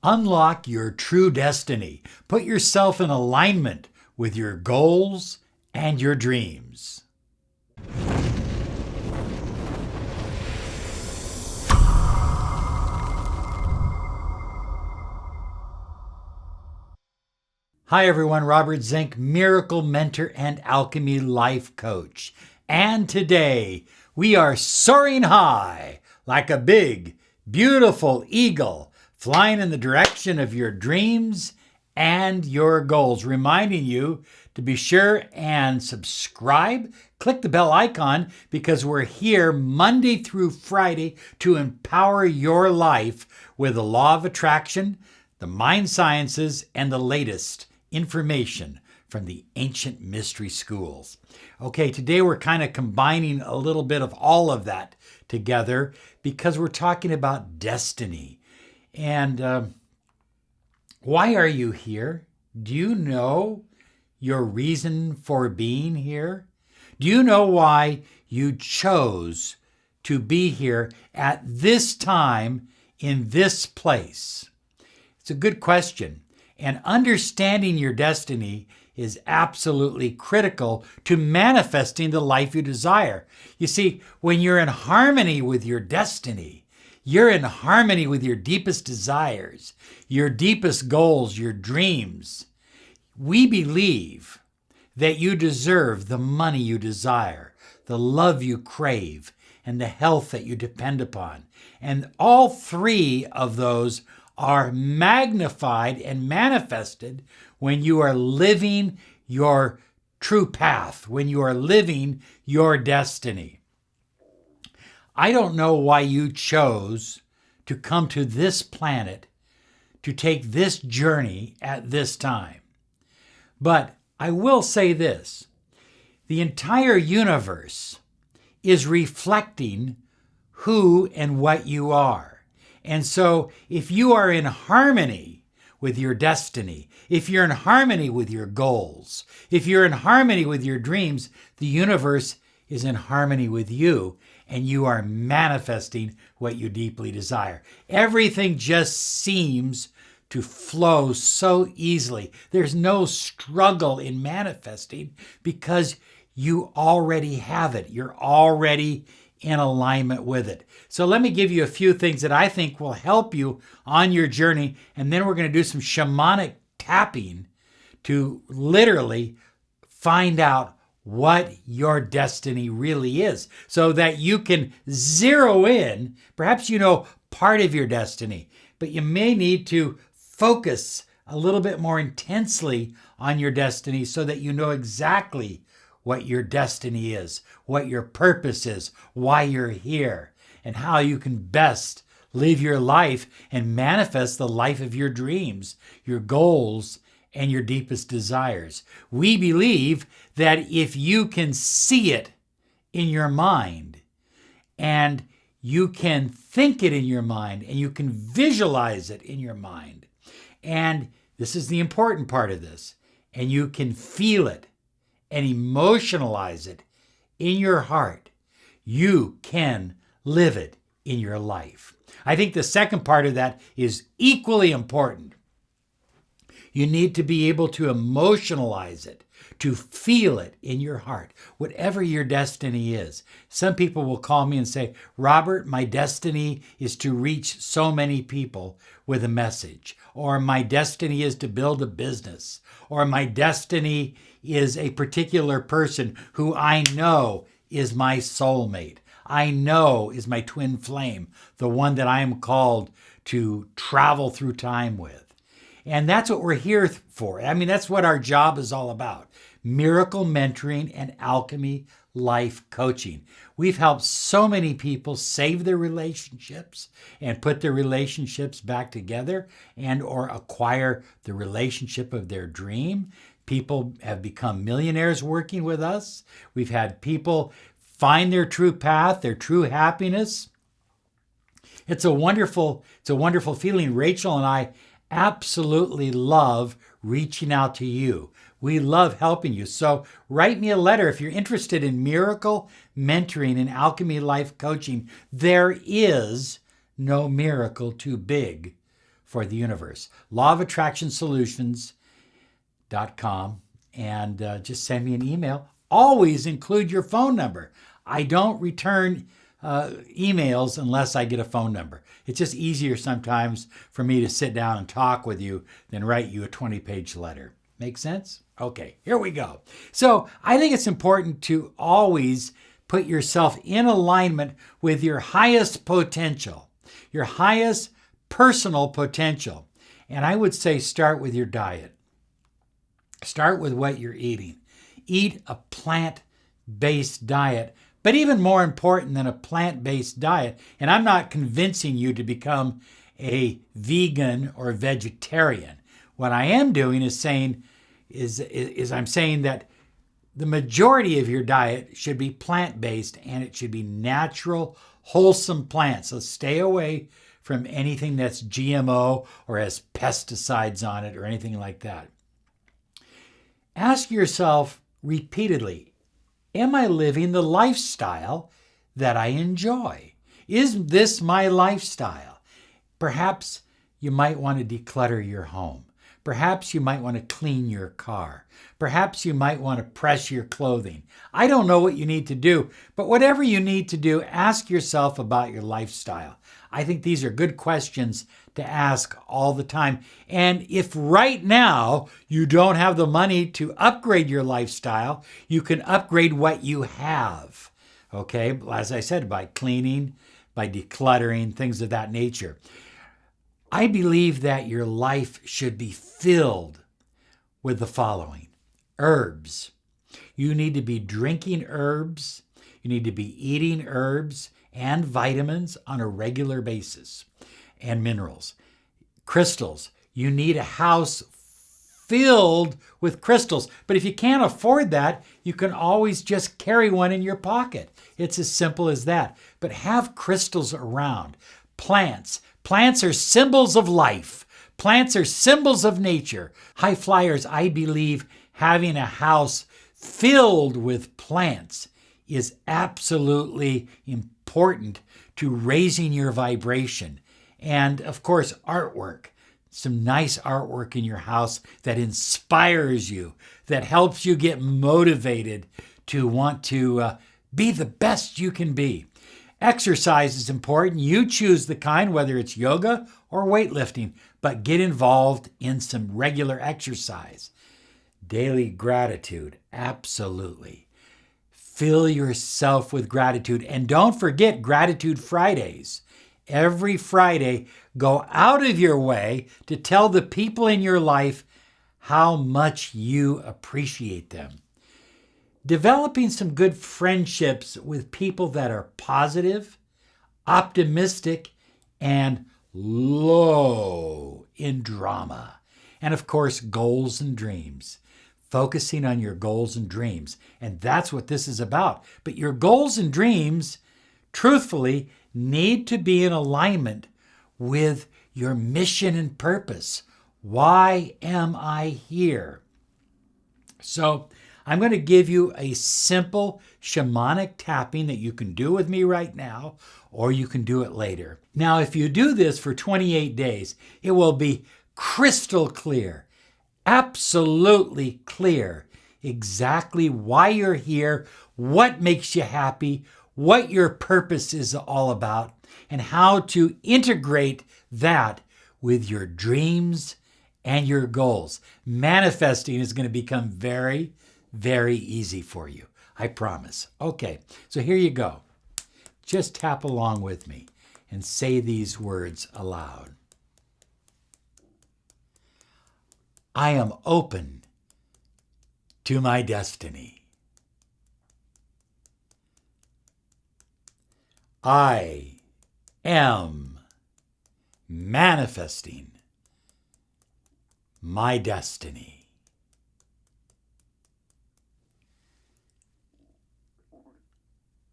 Unlock your true destiny. Put yourself in alignment with your goals and your dreams. Hi everyone, Robert Zink, Miracle Mentor and Alchemy Life Coach. And today we are soaring high like a big, beautiful eagle flying in the direction of your dreams and your goals. Reminding you to be sure and subscribe. Click the bell icon because we're here Monday through Friday to empower your life with the law of attraction, the mind sciences, and the latest information from the ancient mystery schools. Okay, today we're kind of combining a little bit of all of that together because we're talking about destiny. And why are you here? Do you know your reason for being here? Do you know why you chose to be here at this time in this place? It's a good question. And understanding your destiny is absolutely critical to manifesting the life you desire. You see, when you're in harmony with your destiny, you're in harmony with your deepest desires, your deepest goals, your dreams. We believe that you deserve the money you desire, the love you crave, and the health that you depend upon. And all three of those are magnified and manifested when you are living your true path, when you are living your destiny. I don't know why you chose to come to this planet to take this journey at this time. But I will say this, the entire universe is reflecting who and what you are. And so if you are in harmony with your destiny, if you're in harmony with your goals, if you're in harmony with your dreams, the universe is in harmony with you and you are manifesting what you deeply desire. Everything just seems to flow so easily. There's no struggle in manifesting because you already have it. You're already in alignment with it. So let me give you a few things that I think will help you on your journey. And then we're going to do some shamanic tapping to literally find out what your destiny really is so that you can zero in. Perhaps you know part of your destiny, but you may need to focus a little bit more intensely on your destiny so that you know exactly what your destiny is, what your purpose is, why you're here, and how you can best live your life and manifest the life of your dreams, your goals, and your deepest desires. We believe that if you can see it in your mind, and you can think it in your mind, and you can visualize it in your mind, and this is the important part of this, and you can feel it and emotionalize it in your heart, you can live it in your life. I think the second part of that is equally important. You need to be able to emotionalize it, to feel it in your heart, whatever your destiny is. Some people will call me and say, Robert, my destiny is to reach so many people with a message, or my destiny is to build a business, or my destiny is a particular person who I know is my soulmate. I know is my twin flame, the one that I am called to travel through time with. And that's what we're here for. I mean, that's what our job is all about. Miracle mentoring and alchemy life coaching. We've helped so many people save their relationships and put their relationships back together and or acquire the relationship of their dream. People have become millionaires working with us. We've had people find their true path, their true happiness. It's a wonderful feeling. Rachel and I absolutely love reaching out to you. We love helping you. So write me a letter if you're interested in miracle mentoring and alchemy life coaching. There is no miracle too big for the universe. lawofattractionsolutions.com, and just send me an email. Always include your phone number. I don't return emails unless I get a phone number. It's just easier sometimes for me to sit down and talk with you than write you a 20-page letter. Make sense? Okay, here we go. So I think it's important to always put yourself in alignment with your highest potential, your highest personal potential. And I would say start with your diet. Start with what you're eating. Eat a plant-based diet. But even more important than a plant-based diet, and I'm not convincing you to become a vegan or vegetarian. What I am doing is saying I'm saying that the majority of your diet should be plant-based, and it should be natural, wholesome plants. So stay away from anything that's GMO or has pesticides on it or anything like that. Ask yourself repeatedly, am I living the lifestyle that I enjoy? Is this my lifestyle? Perhaps you might want to declutter your home. Perhaps you might want to clean your car. Perhaps you might want to press your clothing. I don't know what you need to do, but whatever you need to do, ask yourself about your lifestyle. I think these are good questions to ask all the time. And if right now you don't have the money to upgrade your lifestyle, you can upgrade what you have. Okay, as I said, by cleaning, by decluttering, things of that nature. I believe that your life should be filled with the following. Herbs. You need to be drinking herbs. You need to be eating herbs and vitamins on a regular basis, and minerals. Crystals. You need a house filled with crystals. But if you can't afford that, you can always just carry one in your pocket. It's as simple as that. But have crystals around. Plants. Plants are symbols of life. Plants are symbols of nature. High flyers, I believe having a house filled with plants is absolutely important to raising your vibration. And of course, artwork. Some nice artwork in your house that inspires you, that helps you get motivated to want to be the best you can be. Exercise is important. You choose the kind, whether it's yoga or weightlifting, but get involved in some regular exercise. Daily gratitude, absolutely. Fill yourself with gratitude. And don't forget Gratitude Fridays. Every Friday, go out of your way to tell the people in your life how much you appreciate them. Developing some good friendships with people that are positive, optimistic, and low in drama. And of course, goals and dreams. Focusing on your goals and dreams. And that's what this is about. But your goals and dreams, truthfully, need to be in alignment with your mission and purpose. Why am I here? So I'm going to give you a simple shamanic tapping that you can do with me right now, or you can do it later. Now, if you do this for 28 days, it will be crystal clear, absolutely clear, exactly why you're here, what makes you happy, what your purpose is all about, and how to integrate that with your dreams and your goals. Manifesting is going to become very, very easy for you. I promise. Okay, so here you go. Just tap along with me and say these words aloud. I am open to my destiny. I am manifesting my destiny.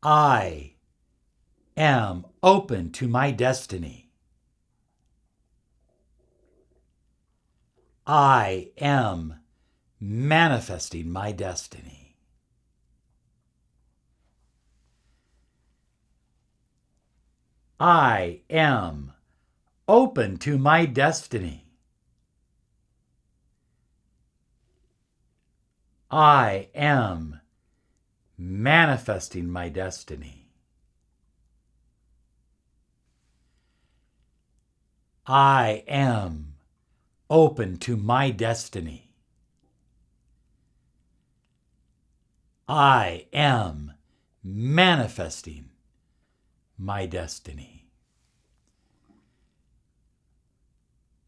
I am open to my destiny. I am manifesting my destiny. I am open to my destiny. I am manifesting my destiny. I am open to my destiny. I am manifesting my destiny.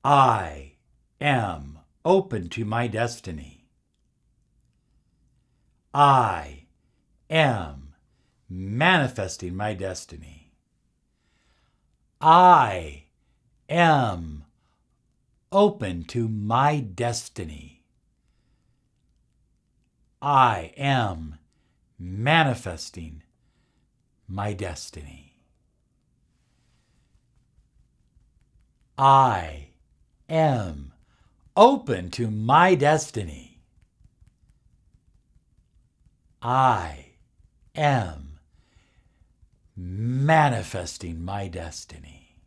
I am open to my destiny. I am manifesting my destiny. I am open to my destiny. I am manifesting my destiny. I am open to my destiny. I am manifesting my destiny.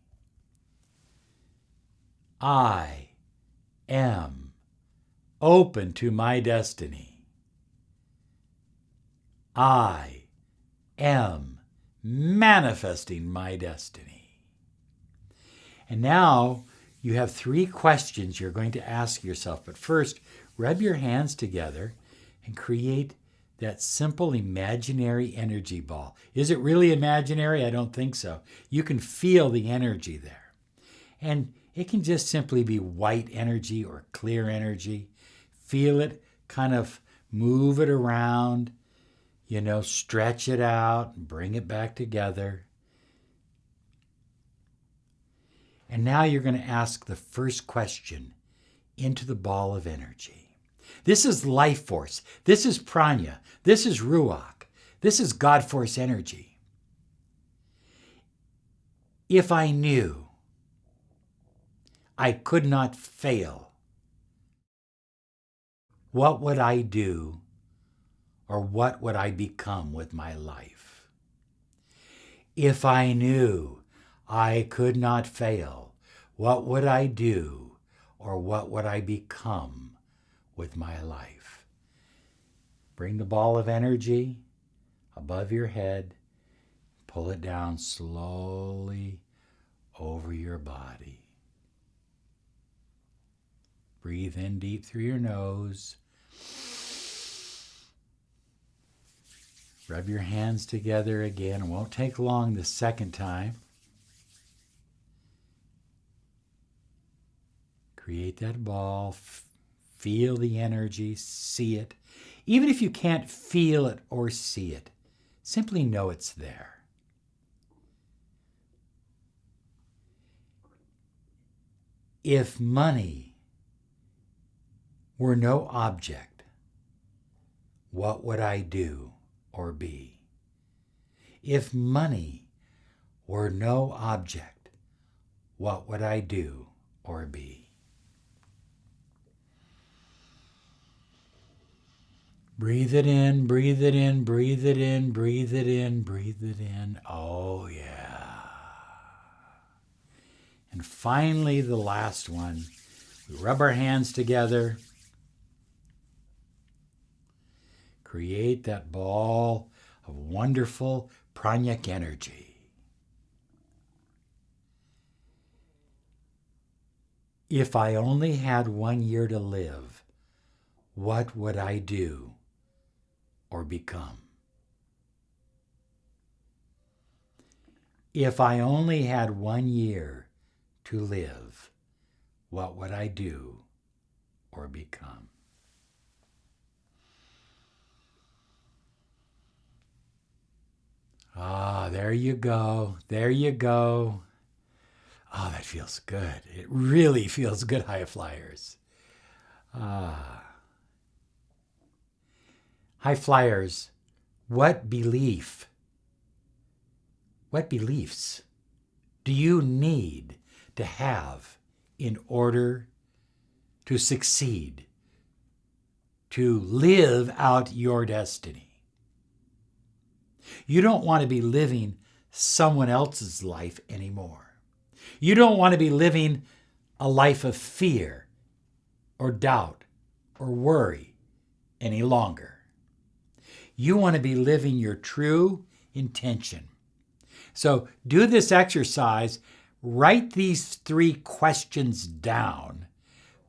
I am open to my destiny. I am manifesting my destiny. And now you have 3 questions you're going to ask yourself. But first, rub your hands together and create that simple imaginary energy ball. Is it really imaginary? I don't think so. You can feel the energy there. And it can just simply be white energy or clear energy. Feel it, kind of move it around, stretch it out, and bring it back together. And now you're going to ask the first question into the ball of energy. This is life force. This is prana. This is ruach. This is God force energy. If I knew I could not fail, what would I do, or what would I become with my life? If I knew I could not fail, what would I do, or what would I become with my life? Bring the ball of energy above your head, pull it down slowly over your body. Breathe in deep through your nose. Rub your hands together again. It won't take long the second time. Create that ball. Feel the energy. See it. Even if you can't feel it or see it, simply know it's there. If money were no object, what would I do or be? If money were no object, what would I do or be? Breathe it in, breathe it in, breathe it in, breathe it in, breathe it in. Oh, yeah. And finally, the last one. We rub our hands together. Create that ball of wonderful pranic energy. If I only had 1 year to live, what would I do or become? If I only had 1 year to live, what would I do or become? Ah, there you go. There you go. Oh, that feels good. It really feels good, high flyers. Ah. High flyers, what beliefs do you need to have in order to succeed, to live out your destiny? You don't want to be living someone else's life anymore. You don't want to be living a life of fear or doubt or worry any longer. You want to be living your true intention. So do this exercise. Write these 3 questions down.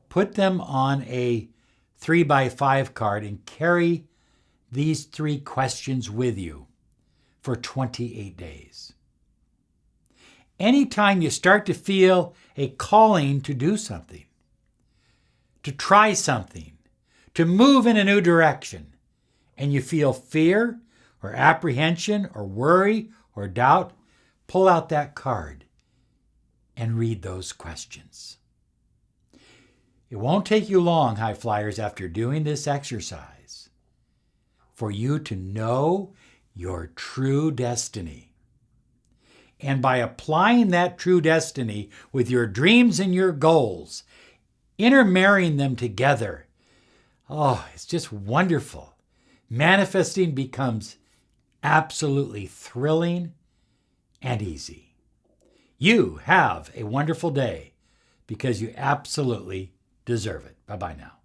Put them on a 3x5 card and carry these 3 questions with you for 28 days. Anytime you start to feel a calling to do something, to try something, to move in a new direction, and you feel fear or apprehension or worry or doubt, pull out that card and read those questions. It won't take you long, high flyers, after doing this exercise for you to know your true destiny. And by applying that true destiny with your dreams and your goals, intermarrying them together, it's just wonderful. Manifesting becomes absolutely thrilling and easy. You have a wonderful day because you absolutely deserve it. Bye-bye now.